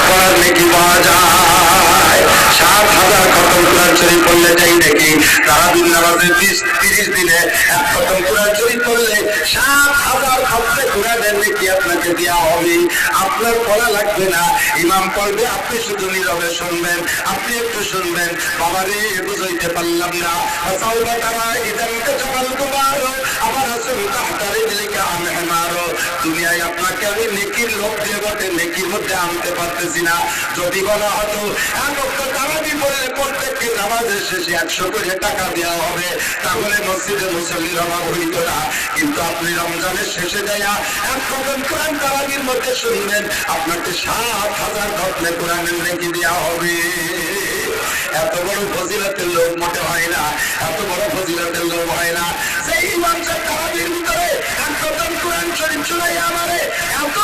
পড়ার নেকি পাওয়া যায়। 7,000 খতম কোরআন শরীফ পড়লে যাই নাকি তারাবির নামাজে 30 দিনে 1 খতম কোরআন শরীফ পড়লে 7,000 খতমে কোরআনের নেকি আপনাকে দেওয়া হবে। আপনার পড়া লাগবে না, ইমাম পড়বে, আপনি শুধু নীরবে শুনবেন। আপনি একটু শুনবেন, বাবারে বুঝাইতে পারলাম না, সাউবা তারা ইদানকে জবাল কুমারো আবার আসুন তাহতারে দিলিকা আনহামারো। দুনিয়ায় আপনাকে আমি নেকির লোক দিয়ে বটে নেকির মধ্যে আনতে পারতেছি না। যদি বলা হতো এক ওয়াক্ত তারাবি পড়লে প্রত্যেককে নামাজের শেষে 100 করে টাকা দেওয়া হবে, তাহলে মসজিদে মুসল্লির অভাব হইত না। কিন্তু আপনি রমজানের শেষে যাইয়া 1 খতম কোরআন তারাবির মধ্যে শুনবেন, আপনাকে 7,000 খতমে কোরআনের নেকি দেওয়া হবে। এত বড় ফজিলতের লোক মোটে হয় না, এত বড় ফজিলতের লোক হয় না। সেই ইমাম সাহেব তারাবির ভিতরে 1 খতম কোরআন শরীফ শোনাই আমারে এত